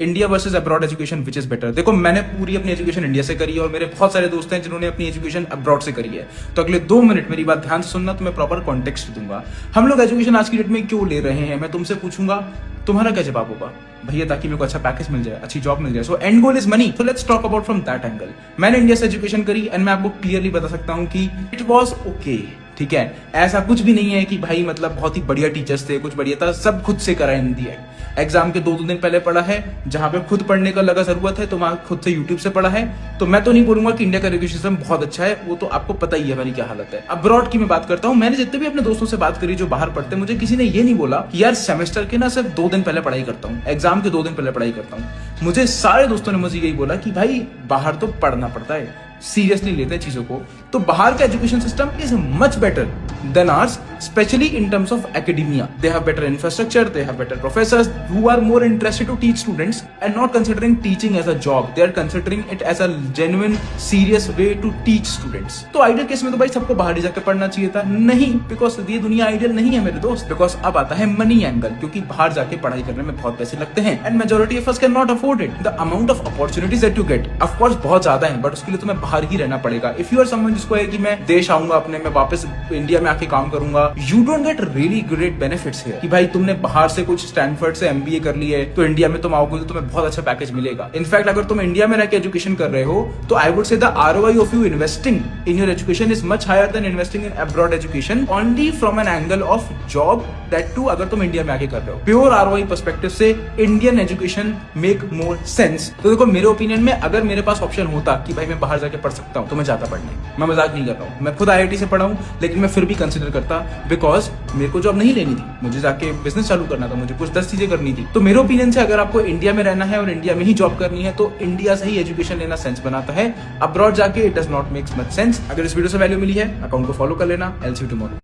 India versus abroad education which is better. देखो, मैंने पूरी अपनी एजुकेशन इंडिया से करी है और मेरे बहुत सारे दोस्त हैं जिन्होंने अपनी एजुकेशन अब्रॉड से करी है। तो अगले 2 मिनट मेरी बात ध्यान से सुनना, तो मैं प्रॉपर कॉन्टेक्स्ट दूंगा। हम लोग एजुकेशन आज की डेट में क्यों ले रहे हैं, मैं तुमसे पूछूंगा, तुम्हारा क्या जवाब होगा? भैया ताकि मेरे को अच्छा पैकेज मिल जाए, अच्छी जॉब मिल जाए। So and goal is money. So let's talk about from that angle. मैंने इंडिया से एजुकेशन करी एंड मैं आपको क्लियरली बता सकता हूँ कि इट वॉज ओके। ठीक है, ऐसा कुछ भी नहीं है कि भाई मतलब बहुत ही बढ़िया टीचर्स थे, कुछ बढ़िया था, सब खुद से करा इन दी एंड। एग्जाम के 2 दिन पहले पढ़ा है, जहां पे खुद पढ़ने का लगा जरूरत है तो वहां खुद से यूट्यूब से पढ़ा है। तो मैं तो नहीं बोलूंगा कि इंडिया का एजुकेशन सिस्टम बहुत अच्छा है, वो तो आपको पता ही है मेरी क्या हालत है। अब्रॉड की मैं बात करता हूँ, मैंने जितने भी अपने दोस्तों से बात करी जो बाहर पढ़ते हैं, मुझे किसी ने ये नहीं बोला कि यार सेमेस्टर के ना सिर्फ 2 दिन पहले पढ़ाई करता हूँ, एग्जाम के 2 दिन पहले पढ़ाई करता हूँ। मुझे सारे दोस्तों ने मुझे यही बोला कि भाई बाहर तो पढ़ना पड़ता है, सीरियसली लेते हैं चीजों को। तो बाहर का education system is much better than hours, especially in terms of academia. They have better infrastructure, they have better professors who are more interested to teach students and not considering teaching as a job. They are considering it as a genuine, serious way to teach students. तो ideal case में तो भाई सबको बाहर ही जाकर पढ़ना चाहिए था। नहीं, बिकॉज ये दुनिया आइडियल नहीं है मेरे दोस्त। बिकॉज अब आता है मनी एंगल, क्योंकि बाहर जाके पढ़ाई करने में बहुत पैसे लगते हैं and majority of us can not afford it. The amount of opportunities that you get of course बहुत ज्यादा है, बट उसके लिए तुम्हें बाहर ही रहना पड़ेगा। इफ यू आर समवन जिसको है कि मैं देश आऊंगा अपने, मैं वापस इंडिया में आके काम करूंगा, you don't get really great benefits है कि भाई तुमने बाहर से कुछ स्टैनफोर्ड से एमबीए कर ली है तो इंडिया में तुम आओगे तो तुम्हें बहुत अच्छा पैकेज मिलेगा। इनफैक्ट अगर तुम इंडिया में रहकर एजुकेशन कर रहे हो तो I would say the ROI of you investing in your education is much higher than investing in abroad education, only from an angle of job, that too अगर तुम इंडिया में आके कर रहे हो। प्योर आरओआई पर्सपेक्टिव से Indian education make more sense. तो देखो, मेरे ओपिनियन में अगर मेरे पास ऑप्शन होता कि भाई मैं बाहर जाके पढ़ सकता हूँ तो मैं जाता पढ़ने। मैं मजाक नहीं कर रहा हूँ, मैं खुद आईआईटी से पढ़ा हूँ, लेकिन मैं फिर भी कंसिडर करता, बिकॉज मेरे को जॉब नहीं लेनी थी, मुझे जाके बिजनेस चालू करना था, मुझे कुछ 10 चीजें करनी थी। तो मेरे ओपिनियन से अगर आपको इंडिया में रहना है और इंडिया में ही जॉब करनी है तो इंडिया से ही एजुकेशन लेना सेंस बनाता है। अब्रॉड जाके it does not make much sense. अगर इस वीडियो से वैल्यू मिली है, अकाउंट को फॉलो कर लेना। L see you tomorrow.